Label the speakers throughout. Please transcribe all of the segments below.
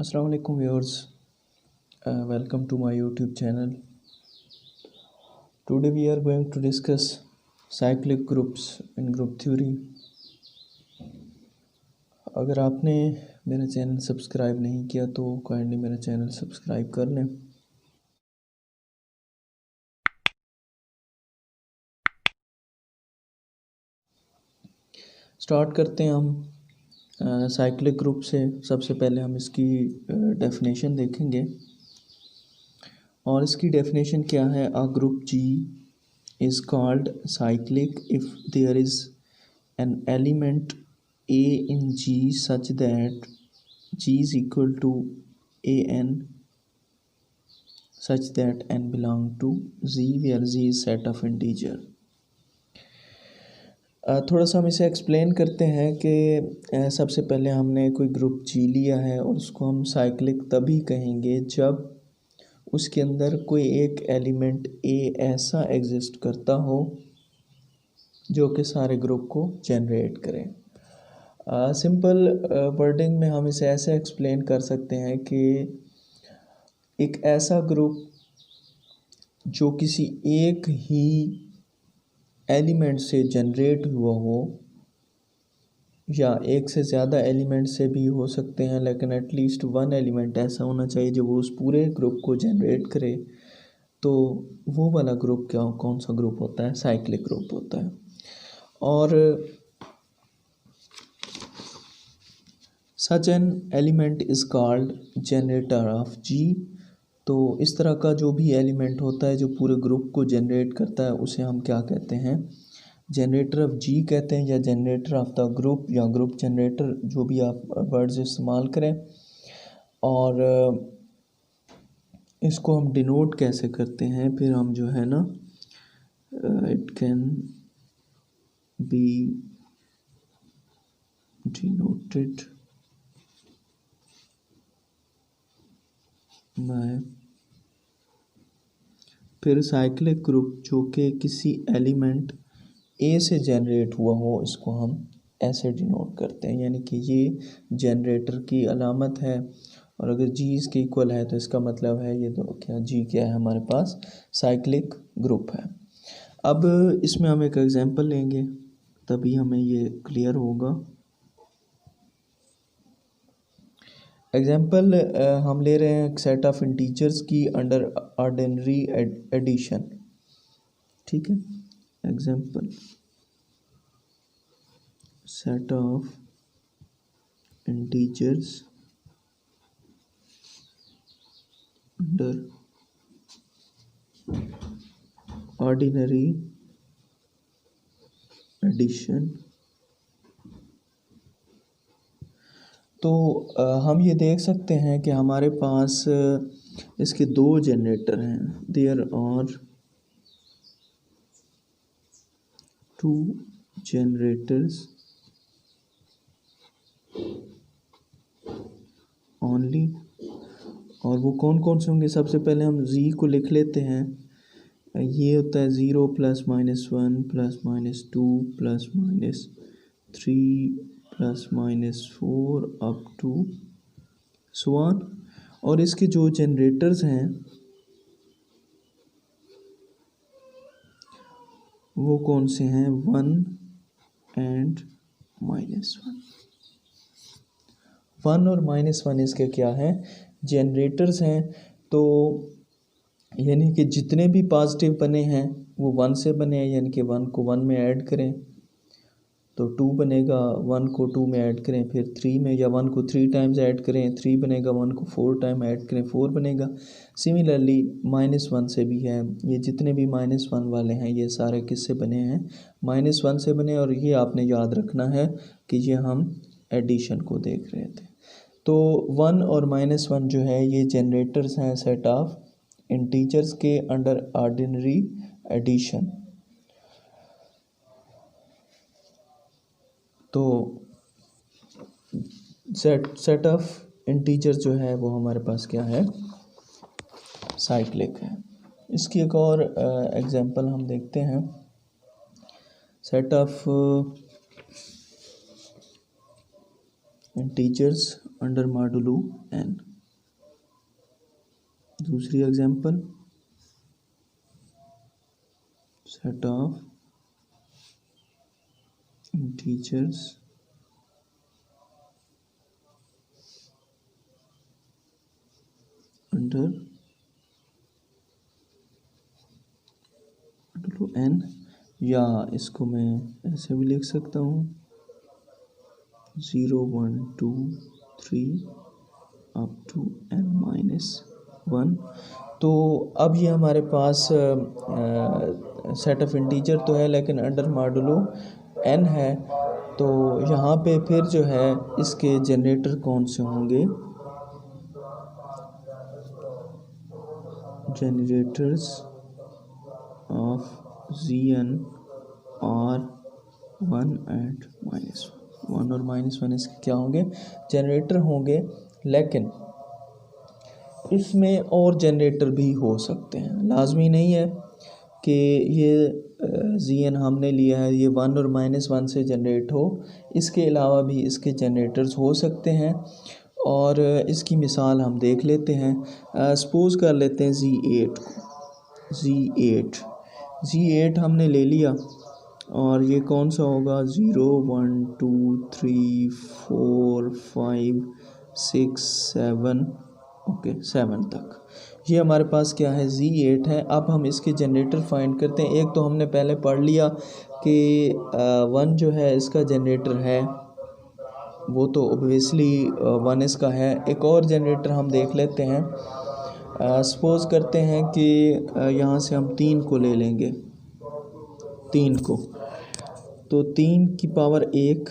Speaker 1: Assalamu alaikum viewers. Welcome to my YouTube channel. Today we are going to discuss cyclic groups in group theory. अगर आपने मेरा channel subscribe नहीं किया तो kindly मेरा channel subscribe कर लें। स्टार्ट करते हैं हम साइक्लिक ग्रुप से। सबसे पहले हम इसकी डेफिनेशन देखेंगे और इसकी डेफिनेशन क्या है। A group G is called cyclic if there is an element a in G such that G is equal to an such that n belong to Z where Z is set of integer। थोड़ा सा हम इसे explain करते हैं कि सबसे पहले हमने कोई ग्रुप जी लिया है और उसको हम साइक्लिक तभी कहेंगे जब उसके अंदर कोई एक एलिमेंट ए ऐसा एग्जिस्ट करता हो जो कि सारे ग्रुप को जनरेट करे। सिंपल वर्डिंग में हम इसे ऐसे एक्सप्लेन कर सकते हैं कि एक ऐसा ग्रुप जो किसी एक ही एलिमेंट से जनरेट हुआ हो या एक से ज़्यादा एलिमेंट से भी हो सकते हैं, लेकिन एटलीस्ट वन एलिमेंट ऐसा होना चाहिए जो वो उस पूरे ग्रुप को जनरेट करे, तो वो वाला ग्रुप कौन सा ग्रुप होता है? साइक्लिक ग्रुप होता है। और such an element is called generator of G. तो इस तरह का जो भी एलिमेंट होता है जो पूरे ग्रुप को जनरेट करता है उसे हम क्या कहते हैं? जनरेटर ऑफ जी कहते हैं, या जनरेटर ऑफ द ग्रुप, या ग्रुप जनरेटर, जो भी आप वर्ड्स इस्तेमाल करें। और इसको हम डिनोट कैसे करते हैं? फिर हम जो है ना, it can be denoted by, फिर साइक्लिक ग्रुप जो कि किसी एलिमेंट ए से जनरेट हुआ हो इसको हम ऐसे डिनोट करते हैं, यानी कि ये जनरेटर की अलामत है। और अगर जी इसके इक्वल है तो इसका मतलब है ये तो जी क्या है? हमारे पास साइक्लिक ग्रुप है। अब इसमें हम एक एग्जांपल लेंगे तभी हमें ये क्लियर होगा। एग्जाम्पल हम ले रहे हैं एक सेट ऑफ इंटीजर्स की अंडर ऑर्डिनरी एडिशन। ठीक है, example set of integers under ordinary addition. तो हम ये देख सकते हैं कि हमारे पास इसके दो जनरेटर हैं। There are two generators only. और वो कौन कौन से होंगे? सबसे पहले हम जी को लिख लेते हैं। ये होता है 0 +-1 +-2 +-3 +-4 अप टू सो ऑन। और इसके जो जनरेटर्स हैं वो कौन से हैं? 1 एंड -1। 1 और -1 इसके क्या हैं? जनरेटर्स हैं। तो यानी कि जितने भी पॉजिटिव बने हैं वो 1 से बने हैं, यानी कि 1 को 1 में ऐड करें तो 2 बनेगा, 1 को 2 में ऐड करें फिर 3 में, या 1 को 3 टाइम्स ऐड करें 3 बनेगा, 1 को 4 टाइम ऐड करें 4 बनेगा। सिमिलरली -1 से भी है। ये जितने भी -1 वाले हैं ये सारे किससे बने हैं? -1 से बने। और ये आपने याद रखना है कि ये हम एडिशन को देख रहे थे। तो 1 और -1 जो है ये जनरेटर्स हैं सेट ऑफ इंटीजर्स के अंडर ऑर्डिनरी एडिशन। तो सेट ऑफ इंटीजर जो है वो हमारे पास क्या है? साइक्लिक है। इसकी एक और एग्जांपल हम देखते हैं। Set of integers under modulo n। दूसरी example, set of integers under n, या इसको मैं ऐसे भी लिख सकता हूँ 0 1 2 3 अप टू n-1। तो अब ये हमारे पास सेट ऑफ इंटीजर तो है, लेकिन अंडर मॉडुलो n है। तो यहाँ पे फिर जो है इसके जनरेटर कौन से होंगे, जनरेटर्स ऑफ Zn और 1 एंड -1 और -1 इसके क्या होंगे, जनरेटर होंगे। लेकिन इसमें और जनरेटर भी हो सकते हैं, लाजमी नहीं है कि ये Zn हमने लिया है ये 1 और -1 से जनरेट हो, इसके अलावा भी इसके जनरेटर्स हो सकते हैं। और इसकी मिसाल हम देख लेते हैं। सपोज़ कर लेते हैं Z8 को, Z8 हमने ले लिया और ये कौन सा होगा 0 1 2 3 4 5 6 7, ओके 7 तक ये हमारे पास क्या है Z8 है। अब हम इसके जनरेटर फाइंड करते हैं। एक तो हमने पहले पढ़ लिया कि 1 जो है इसका जनरेटर है, वो तो ओबियसली 1 इसका है। एक और जनरेटर हम देख लेते हैं। सपोज़ करते हैं कि यहाँ से हम 3 को ले लेंगे, 3 को, तो 3 की पावर 1,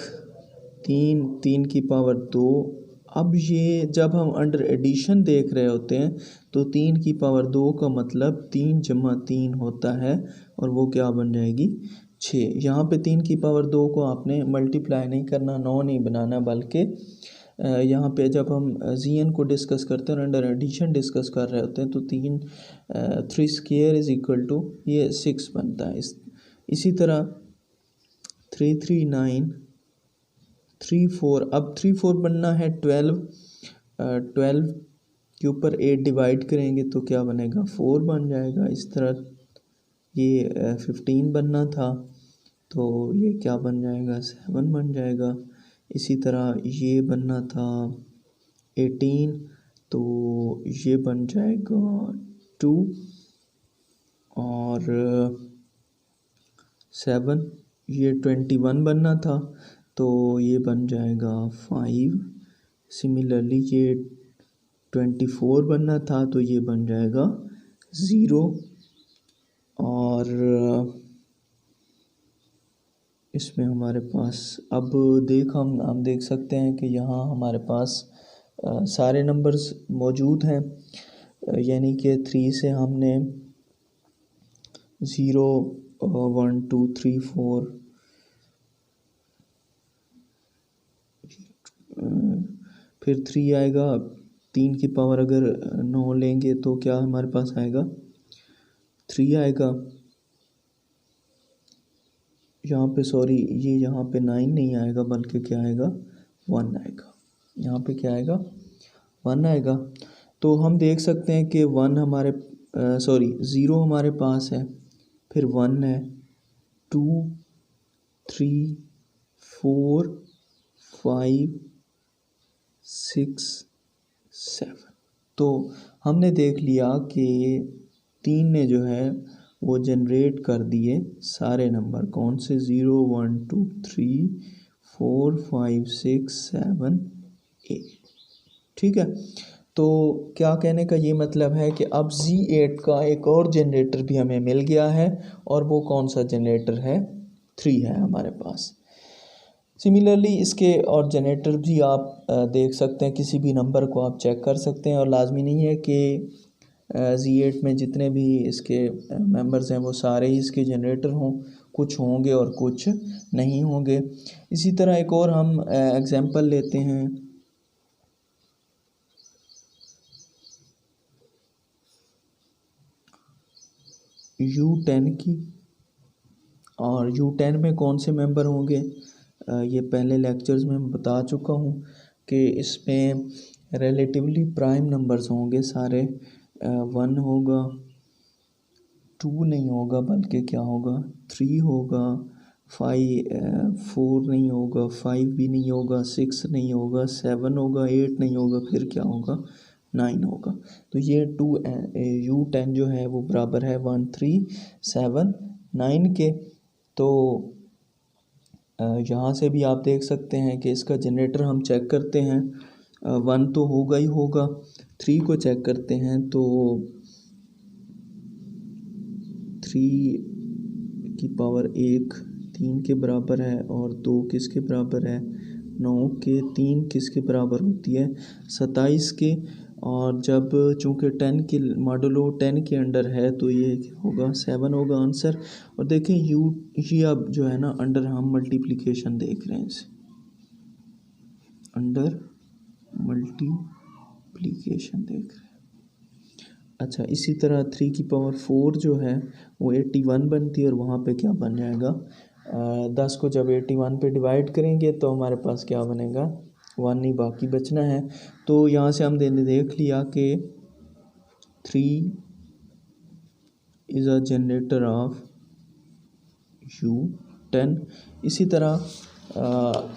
Speaker 1: 3 की पावर 2। अब ये जब हम अंडर एडिशन देख रहे होते हैं तो 3 की पावर 2 का मतलब 3 जमा 3 होता है और वो क्या बन जाएगी 6। यहाँ पे 3 की पावर 2 को आपने मल्टीप्लाई नहीं करना, 9 नहीं बनाना, बल्कि यहाँ पे जब हम Zn को डिस्कस करते हैं और अंडर एडिशन डिस्कस कर रहे होते हैं तो 3 स्क्वायर इज इक्वल टू ये 6 बनता है। इसी तरह 3 3 9 3 4, अब 3 4 बनना है 12, 12 के ऊपर 8 डिवाइड करेंगे तो क्या बनेगा 4 बन जाएगा। इस तरह ये 15 बनना था तो ये क्या बन जाएगा 7 बन जाएगा। इसी तरह ये बनना था 18 तो ये बन जाएगा 2 और 7, ये 21 बनना था तो ये बन जाएगा 5। सिमिलरली ये 24 बनना था तो ये बन जाएगा 0 और इसमें हमारे पास अब हम देख सकते हैं कि यहाँ हमारे पास सारे नंबर्स मौजूद हैं। यानी कि 3 से हमने 0 1 2 3 4 फिर 3 आएगा। 3 की पावर अगर 9 लेंगे तो क्या हमारे पास आएगा 3 आएगा। यहाँ पे सॉरी ये यहाँ पे 9 नहीं आएगा बल्कि क्या आएगा 1 आएगा। यहाँ पे क्या आएगा 1 आएगा। तो हम देख सकते हैं कि 1 हमारे 0 हमारे पास है, फिर 1 है, 2 3 4 5 6 7। तो हमने देख लिया कि 3 ने जो है वो जनरेट कर दिए सारे नंबर, कौन से 0 1 2 3 4 5 6 7 8। ठीक है, तो क्या कहने का ये मतलब है कि अब Z8 का एक और जनरेटर भी हमें मिल गया है और वो कौन सा जनरेटर है 3 है हमारे पास। सिमिलरली इसके और जनरेटर भी आप देख सकते हैं, किसी भी नंबर को आप चेक कर सकते हैं और लाजमी नहीं है कि Z8 में जितने भी इसके मेंबर्स हैं वो सारे ही इसके जनरेटर हों, कुछ होंगे और कुछ नहीं होंगे। इसी तरह एक और हम एग्जांपल लेते हैं। U10 की, और U10 में कौन से मेंबर होंगे ये पहले लेक्चर्स में बता चुका हूँ कि इसमें रिलेटिवली प्राइम नंबर्स होंगे सारे। 1 होगा, 2 नहीं होगा बल्कि क्या होगा 3 होगा, 4 नहीं होगा, 5 भी नहीं होगा, 6 नहीं होगा, 7 होगा, 8 नहीं होगा, फिर क्या होगा 9 होगा। तो ये U10 जो है वो बराबर है 1 3 7 9 के। तो यहाँ से भी आप देख सकते हैं कि इसका जनरेटर हम चेक करते हैं, 1 तो होगा ही होगा। 3 को चेक करते हैं तो 3 की पावर 1 3 के बराबर है और 2 किसके बराबर है 9 के, 3 किसके बराबर होती है 27 के। और जब चूँकि 10 के मॉडुलो 10 के अंडर है तो ये होगा 7 होगा आंसर। और देखें ये अब जो है ना अंडर हम मल्टीप्लिकेशन देख रहे हैं, इसे अंडर मल्टीप्लिकेशन देख रहे हैं। अच्छा, इसी तरह 3 की पावर 4 जो है वो 81 बनती है और वहाँ पे क्या बन जाएगा 10 को जब 81 पे डिवाइड करेंगे तो हमारे पास क्या बनेगा 1 नहीं बाकी बचना है। तो यहाँ से हम देख लिया कि 3 is a generator off U10। इसी तरह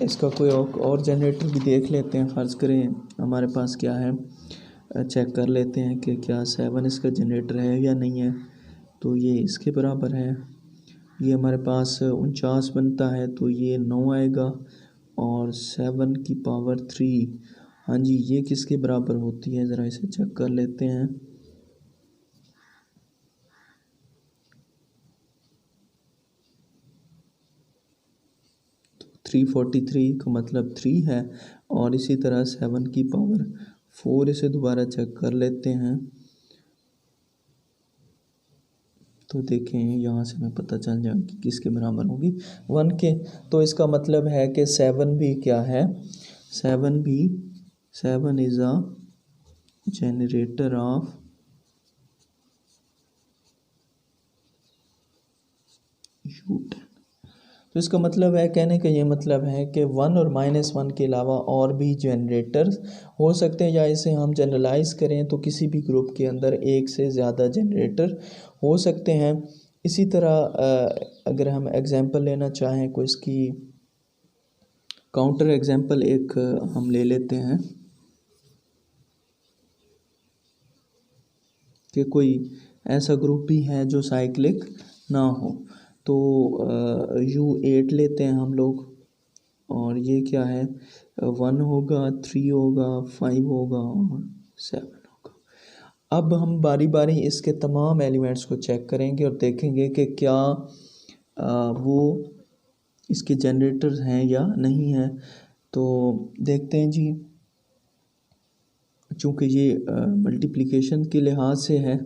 Speaker 1: इसका कोई और जनरेटर भी देख लेते हैं। फ़र्ज़ करें हमारे पास क्या है, चेक कर लेते हैं कि क्या 7 इसका जनरेटर है या नहीं है। तो ये इसके बराबर है, ये हमारे पास 49 बनता है तो ये 9 आएगा। और 7 की पावर 3, हाँ जी, ये किसके बराबर होती है, ज़रा इसे चेक कर लेते हैं। तो 343 का मतलब 3 है। और इसी तरह 7 की पावर 4 इसे दोबारा चेक कर लेते हैं। तो देखें यहाँ से हमें पता चल जाएगा कि किसके बराबर होगी 1 के। तो इसका मतलब है कि 7 भी क्या है, 7 is a generator off U10। तो इसका मतलब है, कहने का ये मतलब है कि 1 और -1 के अलावा और भी जनरेटर्स हो सकते हैं, या इसे हम जनरलाइज करें तो किसी भी ग्रुप के अंदर एक से ज़्यादा जनरेटर हो सकते हैं। इसी तरह अगर हम एग्ज़ाम्पल लेना चाहें कोई इसकी काउंटर एग्ज़ाम्पल एक हम ले लेते हैं कि कोई ऐसा ग्रुप भी है जो साइक्लिक ना हो। तो U8 लेते हैं हम लोग, और ये क्या है 1 होगा, 3 होगा, 5 होगा और 7 होगा। अब हम बारी बारी इसके तमाम एलिमेंट्स को चेक करेंगे और देखेंगे कि क्या वो इसके जनरेटर्स हैं या नहीं हैं। तो देखते हैं जी, चूँकि ये मल्टीप्लिकेशन के लिहाज से है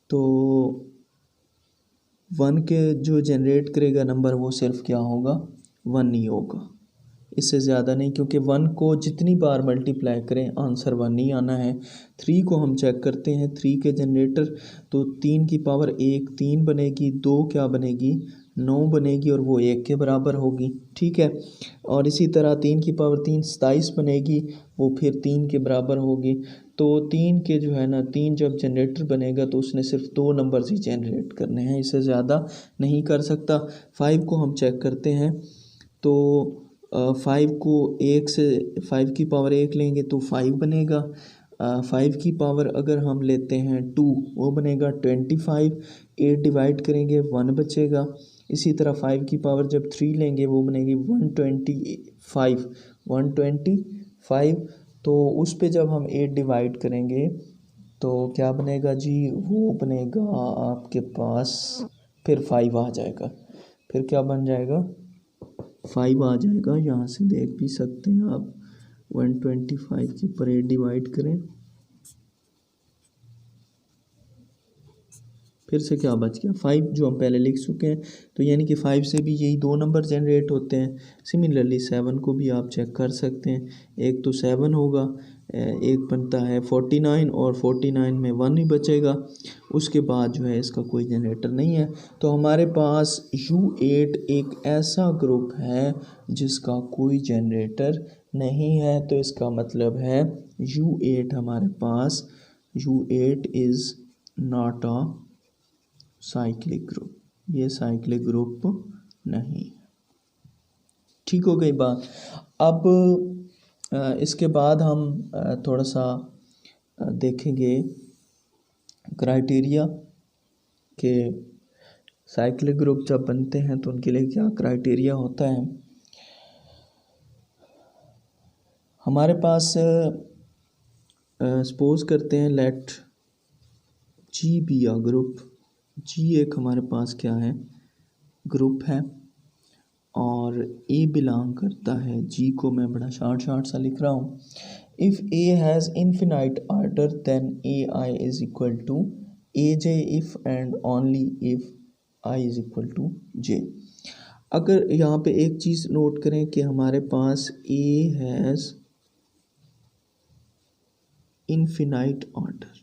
Speaker 1: तो 1 के जो जनरेट करेगा नंबर वो सिर्फ क्या होगा 1 ही होगा, इससे ज़्यादा नहीं, क्योंकि 1 को जितनी बार मल्टीप्लाई करें आंसर 1 ही आना है। 3 को हम चेक करते हैं, 3 के जनरेटर तो 3 की पावर 1 3 बनेगी, 2 क्या बनेगी 9 बनेगी और वो 1 के बराबर होगी, ठीक है। और इसी तरह 3 की पावर 3 27 बनेगी, वो फिर 3 के बराबर होगी। तो 3 के जो है ना 3 जब जनरेटर बनेगा तो उसने सिर्फ 2 नंबर्स ही जनरेट करने हैं, इससे ज़्यादा नहीं कर सकता। 5 को हम चेक करते हैं तो 5 को 1 से 5 की पावर 1 लेंगे तो 5 बनेगा। 5 की पावर अगर हम लेते हैं 2 वो बनेगा 25, 8 डिवाइड करेंगे 1 बचेगा। इसी तरह 5 की पावर जब 3 लेंगे वो बनेगी 125। तो उस पे जब हम 8 डिवाइड करेंगे तो क्या बनेगा जी, वो बनेगा आपके पास फिर 5 आ जाएगा, फिर क्या बन जाएगा 5 आ जाएगा। यहाँ से देख भी सकते हैं आप, 125 के ऊपर 8 डिवाइड करें, फिर से क्या बच गया 5 जो हम पहले लिख चुके हैं। तो यानी कि 5 से भी यही 2 नंबर जनरेट होते हैं। सिमिलरली 7 को भी आप चेक कर सकते हैं, एक तो 7 होगा, एक बनता है 49 और 49 में 1 ही बचेगा, उसके बाद जो है इसका कोई जनरेटर नहीं है। तो हमारे पास U8 एक ऐसा ग्रुप है जिसका कोई जनरेटर नहीं है। तो इसका मतलब है U8 हमारे पास U8 is not a cyclic group, ये साइक्लिक ग्रुप नहीं। ठीक हो गई बात। अब इसके बाद हम थोड़ा सा देखेंगे क्राइटेरिया के साइक्लिक ग्रुप जब बनते हैं तो उनके लिए क्या क्राइटेरिया होता है। हमारे पास सपोज करते हैं let G be a group, G एक हमारे पास क्या है ग्रुप है और ए बिलोंग करता है, जी को मैं बड़ा शार्ट सा लिख रहा हूँ। If A has infinite order then A I is equal to A J if and only if I is equal to J. अगर यहाँ पे एक चीज़ नोट करें कि हमारे पास ए हैज़ इन्फिनाइट ऑर्डर,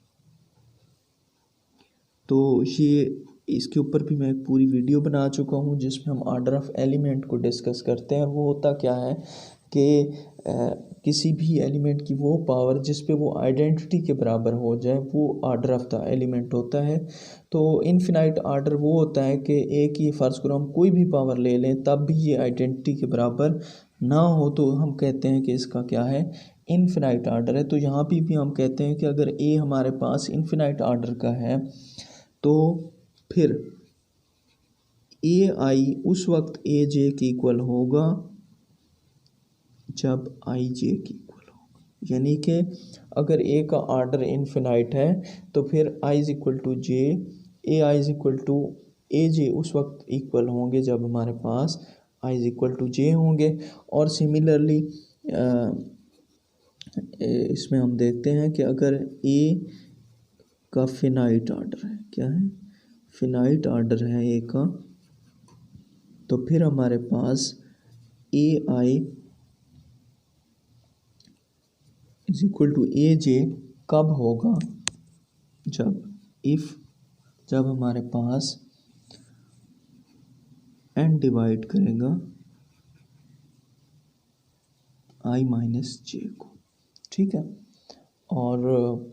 Speaker 1: तो ये इसके ऊपर भी मैं एक पूरी वीडियो बना चुका हूँ जिसमें हम ऑर्डर ऑफ एलिमेंट को डिस्कस करते हैं। वो होता क्या है कि किसी भी एलिमेंट की वो पावर जिस पे वो आइडेंटिटी के बराबर हो जाए वो ऑर्डर ऑफ द एलिमेंट होता है। तो इनफिनाइट ऑर्डर वो होता है कि एक ही फ़र्ज़ करो हम कोई भी पावर ले लें तब भी ये आइडेंटिटी के बराबर ना हो तो हम कहते हैं कि इसका क्या है इनफिनाइट ऑर्डर है। तो यहाँ भी हम कहते हैं कि अगर ए हमारे पास इनफिनाइट ऑर्डर का है तो फिर ए आई उस वक्त ए जे के इक्वल होगा जब आई जे के इक्वल होगा, यानी कि अगर ए का ऑर्डर इनफिनाइट है तो फिर I is equal to J, A I is equal to A J उस वक्त इक्वल होंगे जब हमारे पास I is equal to J होंगे। और सिमिलरली इसमें हम देखते हैं कि अगर ए का फिनाइट ऑर्डर है, क्या है फिनाइट ऑर्डर है ए का, तो फिर हमारे पास ए I is equal to A जे कब होगा जब हमारे पास एन डिवाइड करेगा आई माइनस जे को। ठीक है, और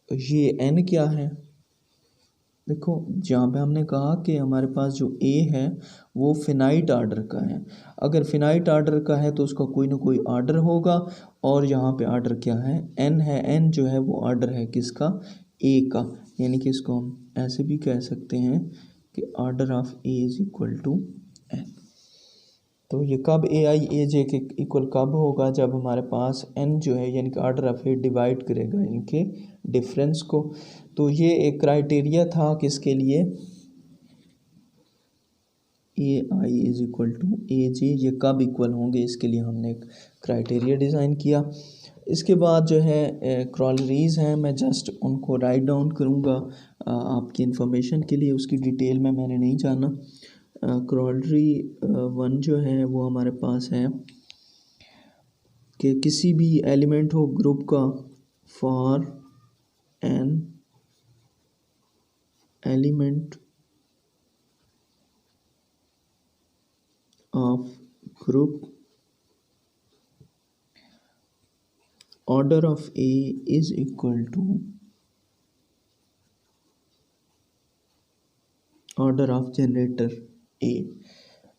Speaker 1: ये एन क्या है, देखो जहाँ पे हमने कहा कि हमारे पास जो ए है वो फिनाइट ऑर्डर का है। अगर फिनाइट ऑर्डर का है तो उसका कोई ना कोई ऑर्डर होगा और यहाँ पे ऑर्डर क्या है एन है। एन जो है वो ऑर्डर है किसका ए का, यानी कि इसको हम ऐसे भी कह सकते हैं कि order of A is equal to n. तो ये कब ए आई ए जे के इक्वल कब होगा जब हमारे पास एन जो है यानी कि ऑर्डर ऑफ ए डिवाइड करेगा इनके डिफरेंस को। तो ये एक क्राइटेरिया था किसके लिए ए I is equal to A जे, ये कब इक्वल होंगे इसके लिए हमने एक क्राइटेरिया डिज़ाइन किया। इसके बाद जो है क्रॉलरीज़ हैं, मैं जस्ट उनको राइट डाउन करूँगा आपकी इन्फॉर्मेशन के लिए, उसकी डिटेल में मैंने नहीं जाना। क्रॉलरी वन जो है वो हमारे पास है कि किसी भी एलिमेंट हो ग्रुप का for an element of group order of A is equal to order of generator A.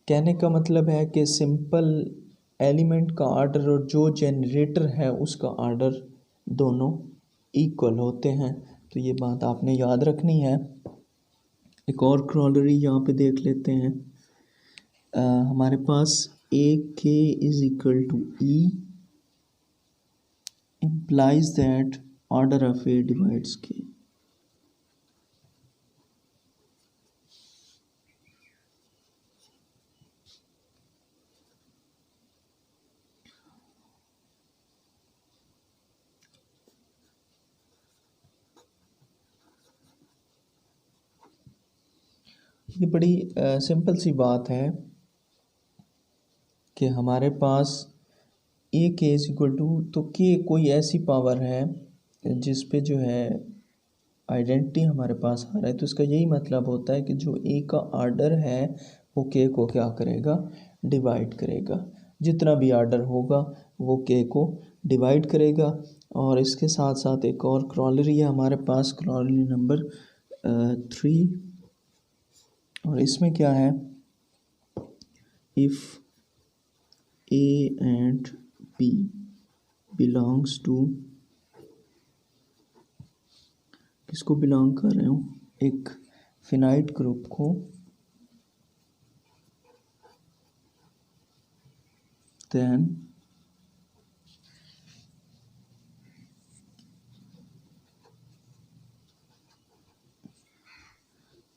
Speaker 1: कहने का मतलब है कि सिंपल एलिमेंट का ऑर्डर और जो जनरेटर है उसका ऑर्डर दोनों इक्वल होते हैं, तो ये बात आपने याद रखनी है। एक और क्रॉलरी यहाँ पे देख लेते हैं। हमारे पास a k is equal to e implies that order of A divides K। ये बड़ी सिंपल सी बात है कि हमारे पास a k is equal to, तो के कोई ऐसी पावर है जिस पे जो है आइडेंटिटी हमारे पास आ रहा है, तो इसका यही मतलब होता है कि जो ए का ऑर्डर है वो के को क्या करेगा डिवाइड करेगा। जितना भी ऑर्डर होगा वो के को डिवाइड करेगा। और इसके साथ साथ एक और क्रॉलरी है हमारे पास, क्रॉलरी नंबर 3, और इसमें क्या है, if A and B belongs to, किसको बिलोंग कर रहे हो, एक फिनाइट ग्रुप को, then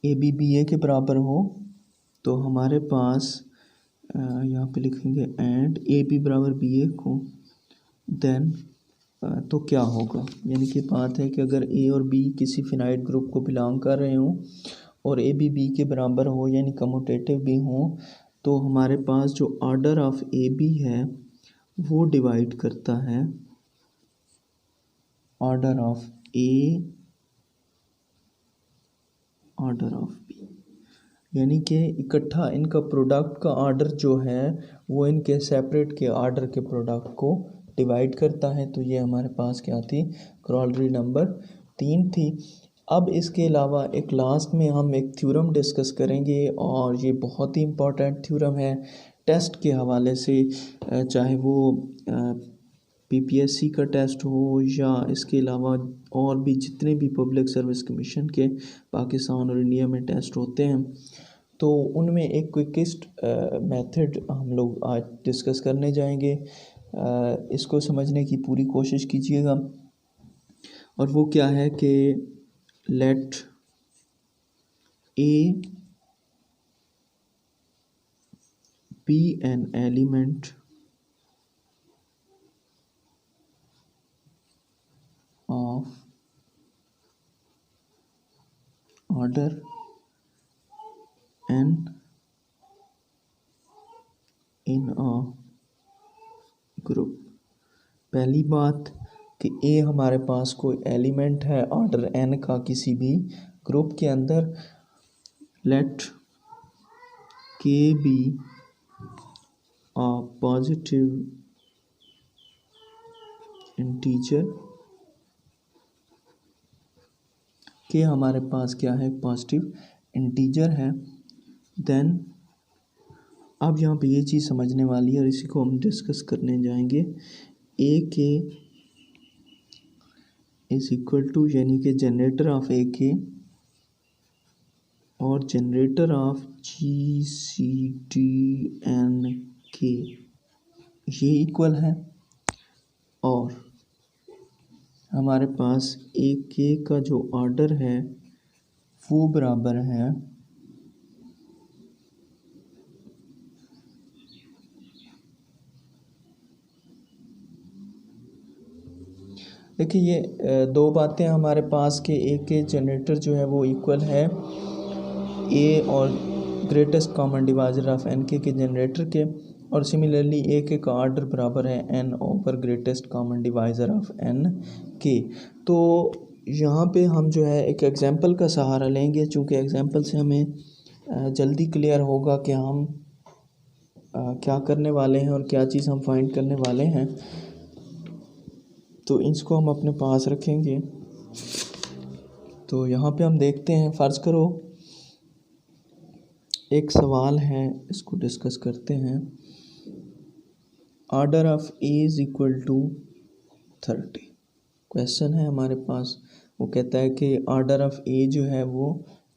Speaker 1: ए बी बी ए के बराबर हो, तो हमारे पास यहाँ पे लिखेंगे एंड ए बी बराबर बी ए को, देन तो क्या होगा, यानी कि बात है कि अगर ए और बी किसी फिनाइट ग्रुप को बिलोंग कर रहे हों और ए बी बी के बराबर हो, यानी कम्यूटेटिव भी हो, तो हमारे पास जो ऑर्डर ऑफ ए बी है वो डिवाइड करता है order of a, order of b, यानी कि इकट्ठा इनका प्रोडक्ट का ऑर्डर जो है वो इनके सेपरेट के ऑर्डर के प्रोडक्ट को डिवाइड करता है। तो ये हमारे पास क्या थी, क्रॉलरी नंबर 3 थी। अब इसके अलावा एक लास्ट में हम एक थ्योरम डिस्कस करेंगे, और ये बहुत ही इम्पोर्टेंट थ्योरम है टेस्ट के हवाले से, चाहे वो पीपीएससी का टेस्ट हो या इसके अलावा और भी जितने भी पब्लिक सर्विस कमीशन के पाकिस्तान और इंडिया में टेस्ट होते हैं, तो उनमें एक क्विकेस्ट मेथड हम लोग आज डिस्कस करने जाएंगे। इसको समझने की पूरी कोशिश कीजिएगा, और वो क्या है कि let a be an element of order n in a group। पहली बात कि ए हमारे पास कोई एलिमेंट है ऑर्डर n का किसी भी ग्रुप के अंदर, लेट के बी a पॉजिटिव इंटीजर, के हमारे पास क्या है, पॉजिटिव इंटीजर है। देन अब यहाँ पे ये चीज़ समझने वाली है और इसी को हम डिस्कस करने जाएंगे, ए के इज इक्वल टू, यानी कि जनरेटर ऑफ ए के और generator of G C D n k ये इक्वल है, और हमारे पास ए के का जो ऑर्डर है वो बराबर है देखिए ये दो बातें हमारे पास के ए के जनरेटर जो है वो इक्वल है ए और greatest common divisor of n k generator के, और सिमिलरली ए के का ऑर्डर बराबर है n over greatest common divisor of n k. तो यहाँ पे हम जो है एक एग्जांपल का सहारा लेंगे, चूँकि एग्जांपल से हमें जल्दी क्लियर होगा कि हम क्या करने वाले हैं और क्या चीज़ हम फाइंड करने वाले हैं। तो इसको हम अपने पास रखेंगे। तो यहाँ पे हम देखते हैं, फ़र्ज़ करो एक सवाल है, इसको डिस्कस करते हैं। Order of a is equal to 30 question है हमारे पास। वो कहता है कि ऑर्डर ऑफ ए जो है वो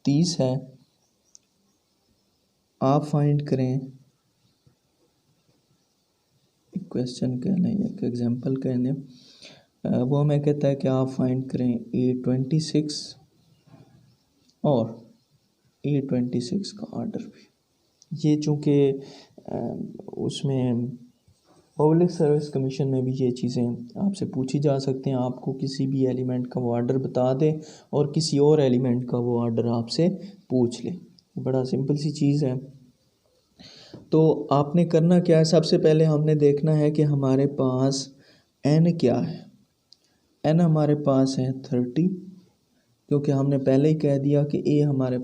Speaker 1: 30 है, आप फाइंड करें, एक क्वेश्चन कह लें या एक एग्जांपल कह लें, वो हमें कहता है कि आप फाइंड करें A26 और A26 का ऑर्डर भी। ये चूँकि उसमें पब्लिक सर्विस कमीशन में भी ये चीज़ें आपसे पूछी जा सकती हैं, आपको किसी भी एलिमेंट का वो ऑर्डर बता दे और किसी और एलिमेंट का वो ऑर्डर आपसे पूछ ले। बड़ा सिंपल सी चीज़ है। तो आपने करना क्या है, सबसे पहले हमने देखना है कि हमारे पास n क्या है। n हमारे पास है 30, क्योंकि हमने पहले ही कह दिया कि a हमारे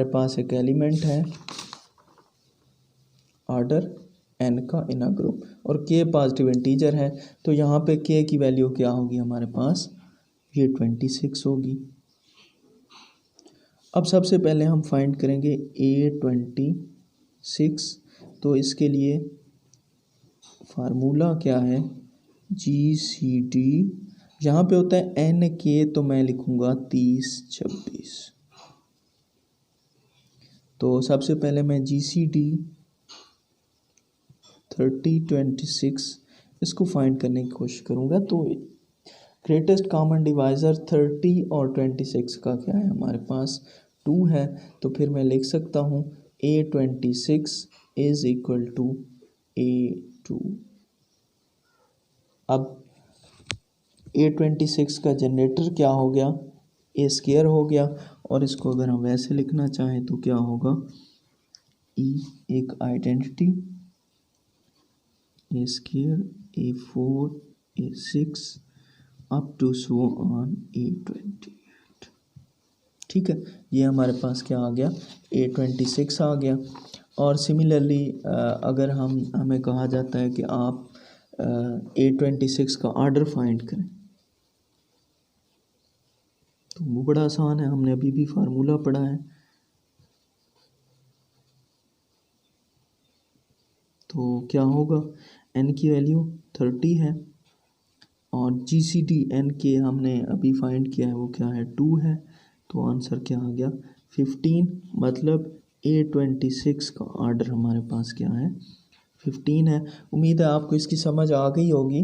Speaker 1: पास एक एलिमेंट है ऑर्डर n का इन अ ग्रुप, और k पॉजिटिव इंटीजर है, तो यहाँ पे k की वैल्यू क्या होगी हमारे पास, ये 26 होगी। अब सबसे पहले हम फाइंड करेंगे A26, तो इसके लिए फार्मूला क्या है, GCD, यहाँ पे होता है NK, तो मैं लिखूँगा 30 26। तो सबसे पहले मैं GCD 30 26 इसको फाइंड करने की कोशिश करूँगा। तो ग्रेटेस्ट कॉमन डिवाइज़र 30 और 26 का क्या है हमारे पास, 2 है, तो फिर मैं लिख सकता हूँ A26 is equal to A2। अब A26 का जनरेटर क्या हो गया, ए स्क्वायर हो गया, और इसको अगर हम वैसे लिखना चाहें तो क्या होगा, E एक identity, a square A4 A6 up to so on A28। ठीक है, ये हमारे पास क्या आ गया, A26 आ गया। और सिमिलरली अगर हमें कहा जाता है कि आप A26 का ऑर्डर फाइंड करें, तो वो बड़ा आसान है, हमने अभी भी फार्मूला पढ़ा है। तो क्या होगा, n की वैल्यू 30 है, और GCD n के हमने अभी फाइंड किया है वो क्या है, 2 है, तो आंसर क्या आ गया 15। मतलब A26 का ऑर्डर हमारे पास क्या है, 15 है। उम्मीद है आपको इसकी समझ आ गई होगी।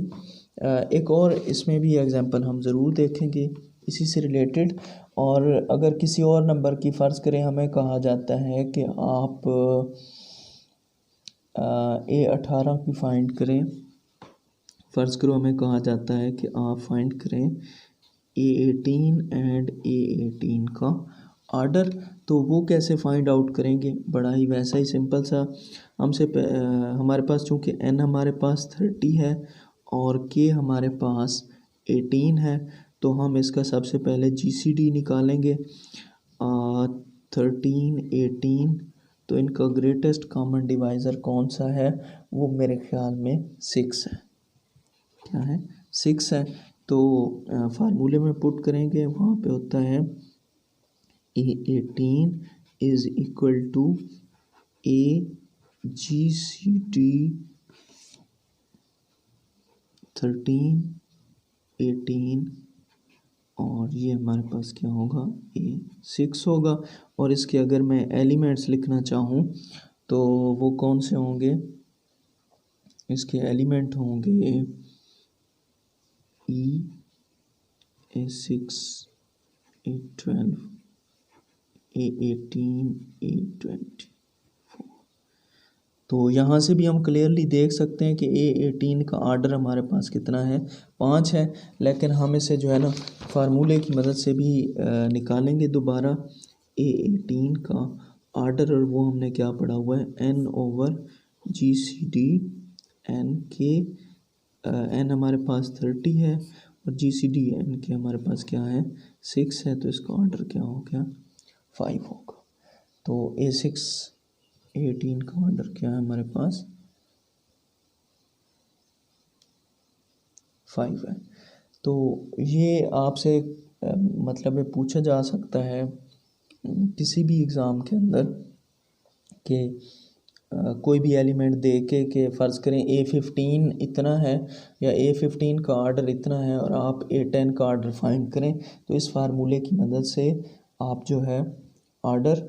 Speaker 1: एक और इसमें भी एग्जांपल हम ज़रूर देखेंगे इसी से रिलेटेड। और अगर किसी और नंबर की फ़र्ज़ करें हमें कहा जाता है कि आप A18 की फ़ाइंड करें, फ़र्ज़ करो हमें कहा जाता है कि आप फाइंड करें A18 एंड A18 का ऑर्डर, तो वो कैसे फाइंड आउट करेंगे, बड़ा ही वैसा ही सिंपल सा। हमारे पास चूँकि n हमारे पास 30 है और k हमारे पास 18 है, तो हम इसका सबसे पहले GCD निकालेंगे 13 18, तो इनका ग्रेटेस्ट कॉमन डिवाइज़र कौन सा है, वो मेरे ख़्याल में 6 है। क्या है, 6 है। तो फार्मूले में पुट करेंगे, वहाँ पे होता है A18 is equal to GCD 13 18, और ये हमारे पास क्या होगा, A6 होगा। और इसके अगर मैं एलिमेंट्स लिखना चाहूँ तो वो कौन से होंगे, इसके एलिमेंट होंगे A6 A12 A18 A24। तो यहाँ से भी हम क्लियरली देख सकते हैं कि A18 का ऑर्डर हमारे पास कितना है, 5 है। लेकिन हम इसे जो है ना फार्मूले की मदद से भी निकालेंगे दोबारा A18 का ऑर्डर, और वो हमने क्या पढ़ा हुआ है, n/GCD n के, n हमारे पास 30 है और GCD n के हमारे पास क्या है, 6 है, तो इसका ऑर्डर क्या हो गया, 5 होगा। तो A6 A18 का ऑर्डर क्या है हमारे पास, 5 है। तो ये आपसे मतलब ये पूछा जा सकता है किसी भी एग्ज़ाम के अंदर कि कोई भी एलिमेंट दे के फ़र्ज़ करें A15 इतना है या A15 का ऑर्डर इतना है और आप A10 का ऑर्डर फाइंड करें, तो इस फार्मूले की मदद से आप जो है ऑर्डर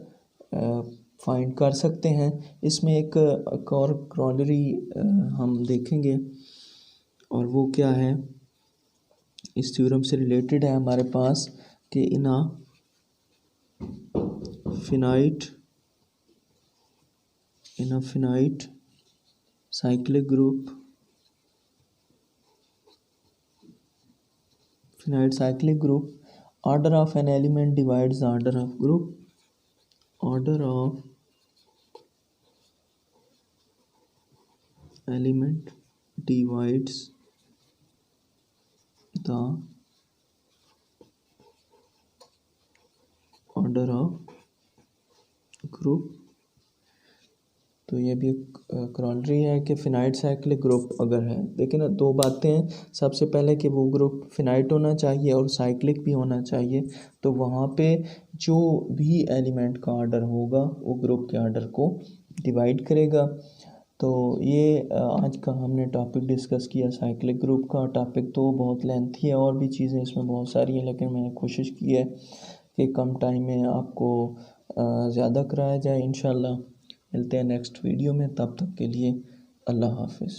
Speaker 1: फाइंड कर सकते हैं। इसमें एक और क्रॉलरी हम देखेंगे, और वो क्या है, इस थ्योरम से रिलेटेड है हमारे पास कि in a finite cyclic group, order of an element divides the order of group, order of element divides the order of group। तो ये भी एक क्रॉलरी है कि फिनाइट साइक्लिक ग्रुप अगर है। देखिए ना, दो बातें हैं। सबसे पहले कि वो ग्रुप फिनाइट होना चाहिए और साइक्लिक भी होना चाहिए। तो वहाँ पे जो भी एलिमेंट का आर्डर होगा वो ग्रुप के आर्डर को डिवाइड करेगा। तो ये आज का हमने टॉपिक डिस्कस किया साइक्लिक ग्रुप का। टॉपिक तो बहुत लेंथी है, और भी चीज़ें इसमें बहुत सारी हैं, लेकिन मैंने कोशिश की है कि कम टाइम में आपको ज़्यादा कराया जाए। इंशाल्लाह मिलते हैं नेक्स्ट वीडियो में, तब तक के लिए अल्लाह हाफिज़।